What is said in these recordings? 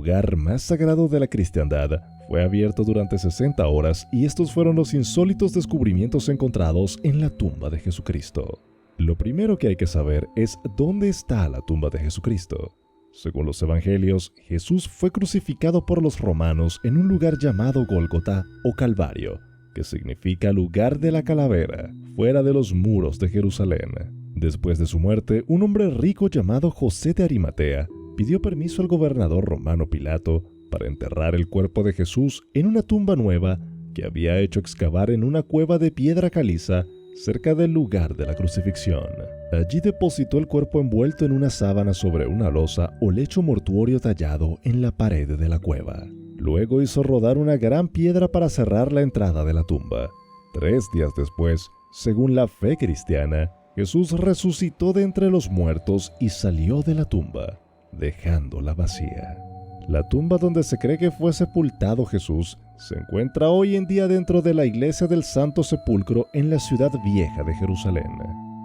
lugar más sagrado de la cristiandad fue abierto durante 60 horas y estos fueron los insólitos descubrimientos encontrados en la tumba de Jesucristo. Lo primero que hay que saber es dónde está la tumba de Jesucristo. Según los evangelios, Jesús fue crucificado por los romanos en un lugar llamado Gólgota o Calvario, que significa lugar de la calavera, fuera de los muros de Jerusalén. Después de su muerte, un hombre rico llamado José de Arimatea pidió permiso al gobernador romano Pilato para enterrar el cuerpo de Jesús en una tumba nueva que había hecho excavar en una cueva de piedra caliza cerca del lugar de la crucifixión. Allí depositó el cuerpo envuelto en una sábana sobre una losa o lecho mortuorio tallado en la pared de la cueva. Luego hizo rodar una gran piedra para cerrar la entrada de la tumba. 3 días después, según la fe cristiana, Jesús resucitó de entre los muertos y salió de la tumba, dejándola vacía. La tumba donde se cree que fue sepultado Jesús se encuentra hoy en día dentro de la iglesia del Santo Sepulcro en la ciudad vieja de Jerusalén.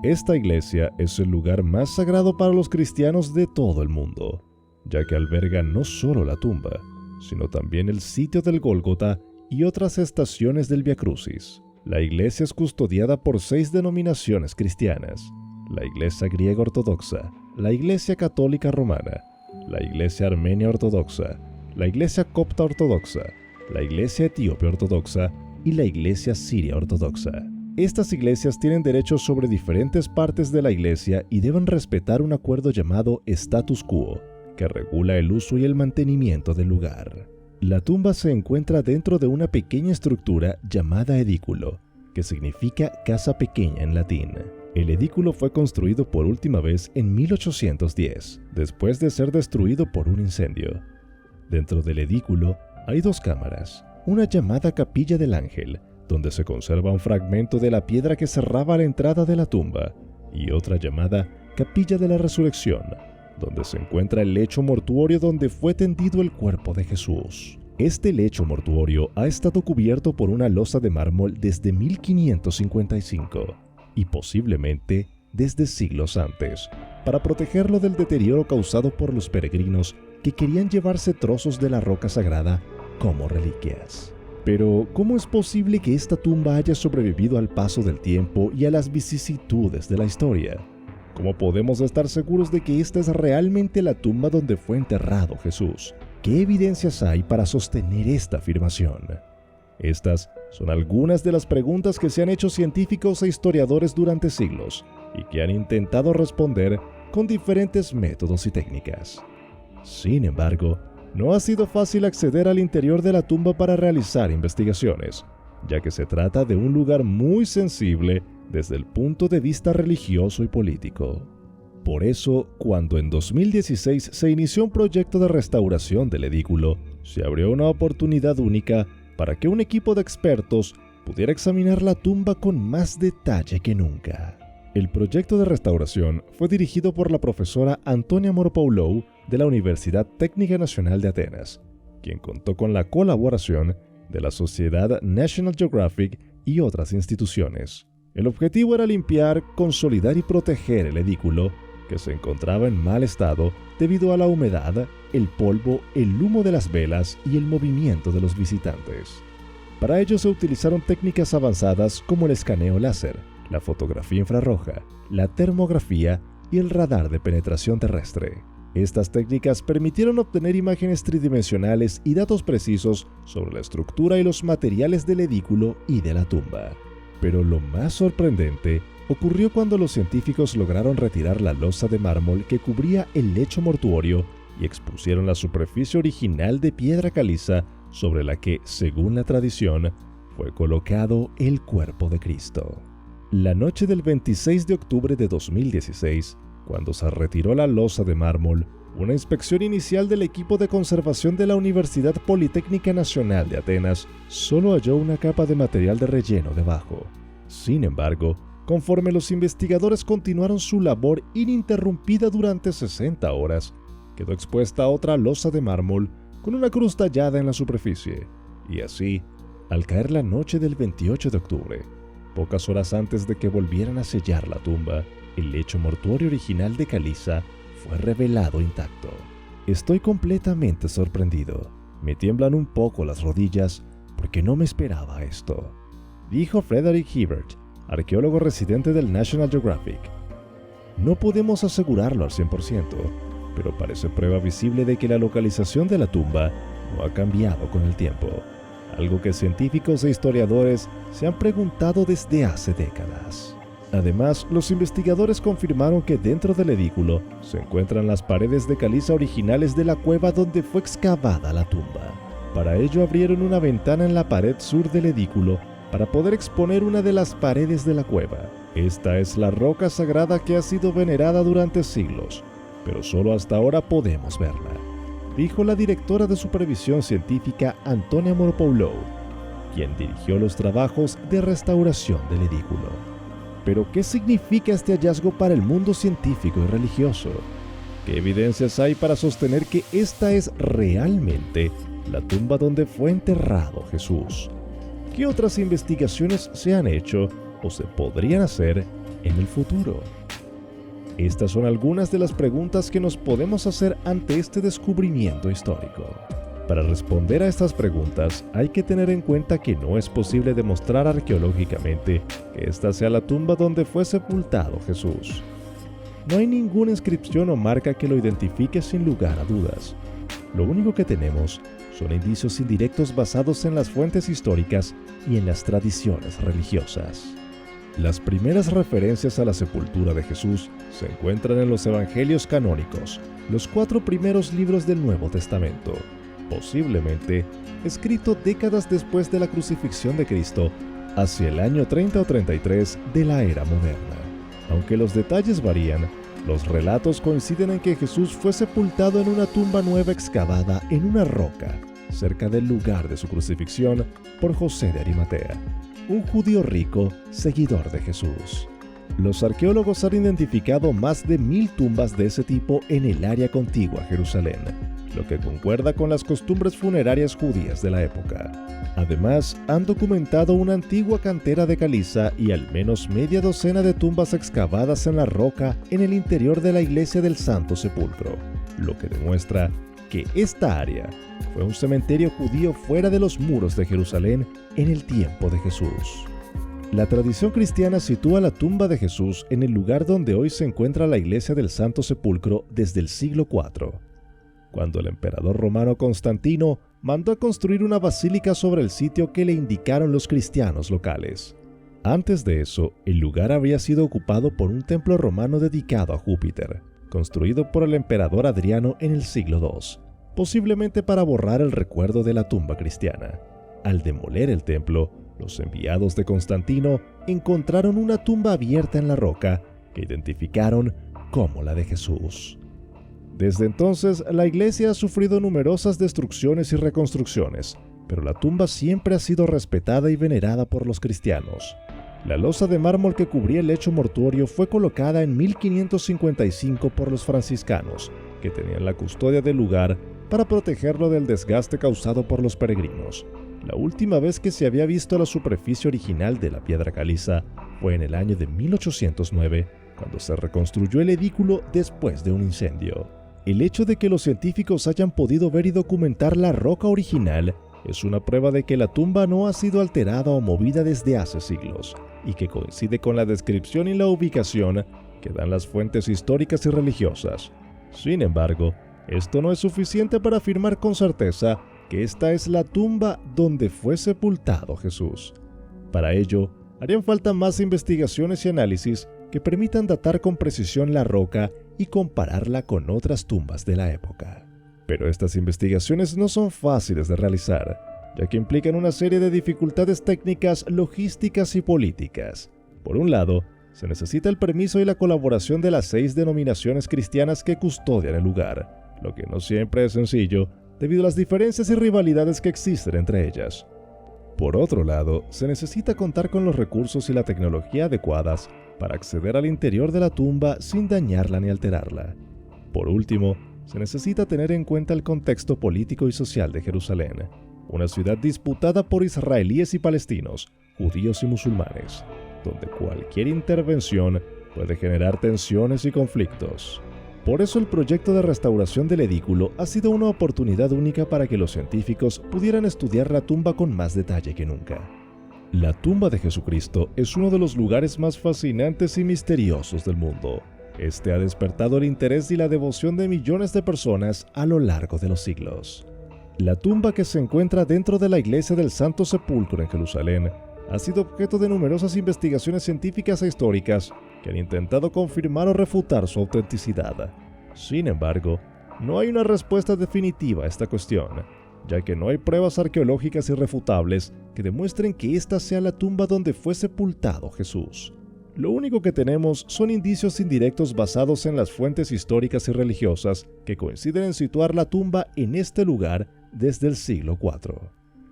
Esta iglesia es el lugar más sagrado para los cristianos de todo el mundo, ya que alberga no solo la tumba, sino también el sitio del Gólgota y otras estaciones del Vía Crucis. La iglesia es custodiada por 6 denominaciones cristianas: la Iglesia Griega Ortodoxa, la Iglesia Católica Romana, la Iglesia Armenia Ortodoxa, la Iglesia Copta Ortodoxa, la Iglesia Etíope Ortodoxa y la Iglesia Siria Ortodoxa. Estas iglesias tienen derechos sobre diferentes partes de la iglesia y deben respetar un acuerdo llamado status quo, que regula el uso y el mantenimiento del lugar. La tumba se encuentra dentro de una pequeña estructura llamada edículo, que significa casa pequeña en latín. El edículo fue construido por última vez en 1810, después de ser destruido por un incendio. Dentro del edículo hay 2 cámaras, una llamada Capilla del Ángel, donde se conserva un fragmento de la piedra que cerraba la entrada de la tumba, y otra llamada Capilla de la Resurrección, donde se encuentra el lecho mortuorio donde fue tendido el cuerpo de Jesús. Este lecho mortuorio ha estado cubierto por una losa de mármol desde 1555, y posiblemente desde siglos antes, para protegerlo del deterioro causado por los peregrinos que querían llevarse trozos de la roca sagrada como reliquias. Pero, ¿cómo es posible que esta tumba haya sobrevivido al paso del tiempo y a las vicisitudes de la historia? ¿Cómo podemos estar seguros de que esta es realmente la tumba donde fue enterrado Jesús? ¿Qué evidencias hay para sostener esta afirmación? Estas son algunas de las preguntas que se han hecho científicos e historiadores durante siglos y que han intentado responder con diferentes métodos y técnicas. Sin embargo, no ha sido fácil acceder al interior de la tumba para realizar investigaciones, ya que se trata de un lugar muy sensible desde el punto de vista religioso y político. Por eso, cuando en 2016 se inició un proyecto de restauración del edículo, se abrió una oportunidad única para que un equipo de expertos pudiera examinar la tumba con más detalle que nunca. El proyecto de restauración fue dirigido por la profesora Antonia Moropoulou de la Universidad Técnica Nacional de Atenas, quien contó con la colaboración de la Sociedad National Geographic y otras instituciones. El objetivo era limpiar, consolidar y proteger el edículo, que se encontraba en mal estado debido a la humedad, el polvo, el humo de las velas y el movimiento de los visitantes. Para ello se utilizaron técnicas avanzadas como el escaneo láser, la fotografía infrarroja, la termografía y el radar de penetración terrestre. Estas técnicas permitieron obtener imágenes tridimensionales y datos precisos sobre la estructura y los materiales del edículo y de la tumba. Pero lo más sorprendente ocurrió cuando los científicos lograron retirar la losa de mármol que cubría el lecho mortuorio y expusieron la superficie original de piedra caliza sobre la que, según la tradición, fue colocado el cuerpo de Cristo. La noche del 26 de octubre de 2016, cuando se retiró la losa de mármol, una inspección inicial del equipo de conservación de la Universidad Politécnica Nacional de Atenas solo halló una capa de material de relleno debajo. Sin embargo, conforme los investigadores continuaron su labor ininterrumpida durante 60 horas, quedó expuesta otra losa de mármol con una cruz tallada en la superficie, y así, al caer la noche del 28 de octubre, pocas horas antes de que volvieran a sellar la tumba, el lecho mortuorio original de caliza fue revelado intacto. Estoy completamente sorprendido. Me tiemblan un poco las rodillas porque no me esperaba esto, dijo Frederick Hibbert, arqueólogo residente del National Geographic. No podemos asegurarlo al 100%, pero parece prueba visible de que la localización de la tumba no ha cambiado con el tiempo, algo que científicos e historiadores se han preguntado desde hace décadas. Además, los investigadores confirmaron que dentro del edículo se encuentran las paredes de caliza originales de la cueva donde fue excavada la tumba. Para ello abrieron una ventana en la pared sur del edículo para poder exponer una de las paredes de la cueva. Esta es la roca sagrada que ha sido venerada durante siglos, pero solo hasta ahora podemos verla, dijo la directora de supervisión científica Antonia Moropoulou, quien dirigió los trabajos de restauración del edículo. Pero, ¿qué significa este hallazgo para el mundo científico y religioso? ¿Qué evidencias hay para sostener que esta es realmente la tumba donde fue enterrado Jesús? ¿Qué otras investigaciones se han hecho o se podrían hacer en el futuro? Estas son algunas de las preguntas que nos podemos hacer ante este descubrimiento histórico. Para responder a estas preguntas, hay que tener en cuenta que no es posible demostrar arqueológicamente que esta sea la tumba donde fue sepultado Jesús. No hay ninguna inscripción o marca que lo identifique sin lugar a dudas. Lo único que tenemos son indicios indirectos basados en las fuentes históricas y en las tradiciones religiosas. Las primeras referencias a la sepultura de Jesús se encuentran en los evangelios canónicos, los 4 primeros libros del Nuevo Testamento, posiblemente escrito décadas después de la crucifixión de Cristo, hacia el año 30 o 33 de la era moderna. Aunque los detalles varían, los relatos coinciden en que Jesús fue sepultado en una tumba nueva excavada en una roca, cerca del lugar de su crucifixión, por José de Arimatea, un judío rico seguidor de Jesús. Los arqueólogos han identificado más de 1000 tumbas de ese tipo en el área contigua a Jerusalén, lo que concuerda con las costumbres funerarias judías de la época. Además, han documentado una antigua cantera de caliza y al menos media docena de tumbas excavadas en la roca en el interior de la iglesia del Santo Sepulcro, lo que demuestra que esta área fue un cementerio judío fuera de los muros de Jerusalén en el tiempo de Jesús. La tradición cristiana sitúa la tumba de Jesús en el lugar donde hoy se encuentra la iglesia del Santo Sepulcro desde el siglo IV, cuando el emperador romano Constantino mandó a construir una basílica sobre el sitio que le indicaron los cristianos locales. Antes de eso, el lugar había sido ocupado por un templo romano dedicado a Júpiter, construido por el emperador Adriano en el siglo II, posiblemente para borrar el recuerdo de la tumba cristiana. Al demoler el templo, los enviados de Constantino encontraron una tumba abierta en la roca que identificaron como la de Jesús. Desde entonces, la iglesia ha sufrido numerosas destrucciones y reconstrucciones, pero la tumba siempre ha sido respetada y venerada por los cristianos. La losa de mármol que cubría el lecho mortuorio fue colocada en 1555 por los franciscanos, que tenían la custodia del lugar para protegerlo del desgaste causado por los peregrinos. La última vez que se había visto la superficie original de la piedra caliza fue en el año de 1809, cuando se reconstruyó el edículo después de un incendio. El hecho de que los científicos hayan podido ver y documentar la roca original es una prueba de que la tumba no ha sido alterada o movida desde hace siglos, y que coincide con la descripción y la ubicación que dan las fuentes históricas y religiosas. Sin embargo, esto no es suficiente para afirmar con certeza que esta es la tumba donde fue sepultado Jesús. Para ello, harían falta más investigaciones y análisis que permitan datar con precisión la roca y compararla con otras tumbas de la época. Pero estas investigaciones no son fáciles de realizar, ya que implican una serie de dificultades técnicas, logísticas y políticas. Por un lado, se necesita el permiso y la colaboración de las 6 denominaciones cristianas que custodian el lugar, lo que no siempre es sencillo debido a las diferencias y rivalidades que existen entre ellas. Por otro lado, se necesita contar con los recursos y la tecnología adecuadas para acceder al interior de la tumba sin dañarla ni alterarla. Por último, se necesita tener en cuenta el contexto político y social de Jerusalén, una ciudad disputada por israelíes y palestinos, judíos y musulmanes, donde cualquier intervención puede generar tensiones y conflictos. Por eso el proyecto de restauración del edículo ha sido una oportunidad única para que los científicos pudieran estudiar la tumba con más detalle que nunca. La tumba de Jesucristo es uno de los lugares más fascinantes y misteriosos del mundo. Este ha despertado el interés y la devoción de millones de personas a lo largo de los siglos. La tumba, que se encuentra dentro de la iglesia del Santo Sepulcro en Jerusalén, ha sido objeto de numerosas investigaciones científicas e históricas que han intentado confirmar o refutar su autenticidad. Sin embargo, no hay una respuesta definitiva a esta cuestión, ya que no hay pruebas arqueológicas irrefutables que demuestren que esta sea la tumba donde fue sepultado Jesús. Lo único que tenemos son indicios indirectos basados en las fuentes históricas y religiosas que coinciden en situar la tumba en este lugar desde el siglo IV.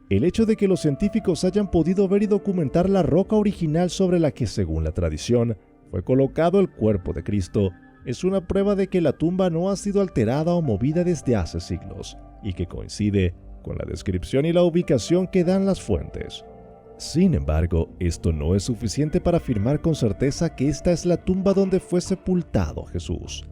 El hecho de que los científicos hayan podido ver y documentar la roca original sobre la que, según la tradición, fue colocado el cuerpo de Cristo es una prueba de que la tumba no ha sido alterada o movida desde hace siglos, y que coincide con la descripción y la ubicación que dan las fuentes. Sin embargo, esto no es suficiente para afirmar con certeza que esta es la tumba donde fue sepultado Jesús.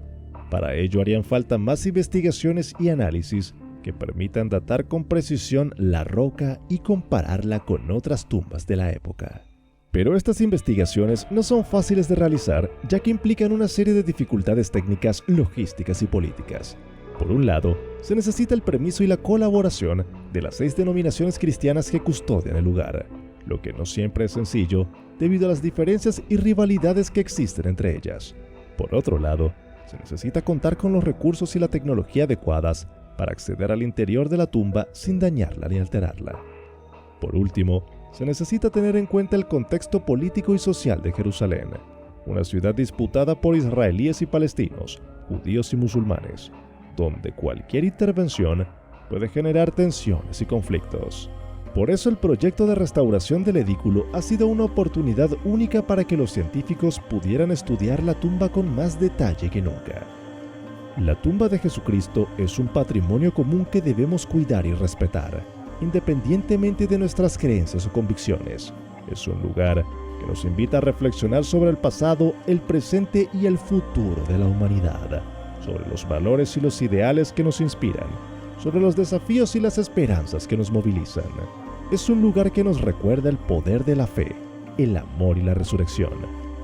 Para ello harían falta más investigaciones y análisis que permitan datar con precisión la roca y compararla con otras tumbas de la época. Pero estas investigaciones no son fáciles de realizar, ya que implican una serie de dificultades técnicas, logísticas y políticas. Por un lado, se necesita el permiso y la colaboración de las 6 denominaciones cristianas que custodian el lugar, lo que no siempre es sencillo debido a las diferencias y rivalidades que existen entre ellas. Por otro lado, se necesita contar con los recursos y la tecnología adecuadas para acceder al interior de la tumba sin dañarla ni alterarla. Por último, se necesita tener en cuenta el contexto político y social de Jerusalén, una ciudad disputada por israelíes y palestinos, judíos y musulmanes, donde cualquier intervención puede generar tensiones y conflictos. Por eso el proyecto de restauración del edículo ha sido una oportunidad única para que los científicos pudieran estudiar la tumba con más detalle que nunca. La tumba de Jesucristo es un patrimonio común que debemos cuidar y respetar, independientemente de nuestras creencias o convicciones. Es un lugar que nos invita a reflexionar sobre el pasado, el presente y el futuro de la humanidad, sobre los valores y los ideales que nos inspiran, sobre los desafíos y las esperanzas que nos movilizan. Es un lugar que nos recuerda el poder de la fe, el amor y la resurrección.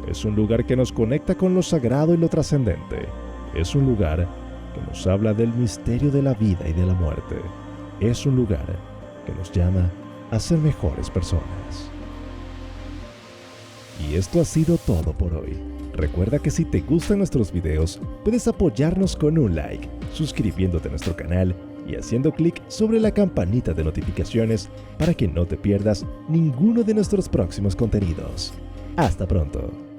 Es un lugar que nos conecta con lo sagrado y lo trascendente. Es un lugar que nos habla del misterio de la vida y de la muerte. Es un lugar que nos llama a ser mejores personas. Y esto ha sido todo por hoy. Recuerda que si te gustan nuestros videos, puedes apoyarnos con un like, suscribiéndote a nuestro canal y haciendo clic sobre la campanita de notificaciones para que no te pierdas ninguno de nuestros próximos contenidos. ¡Hasta pronto!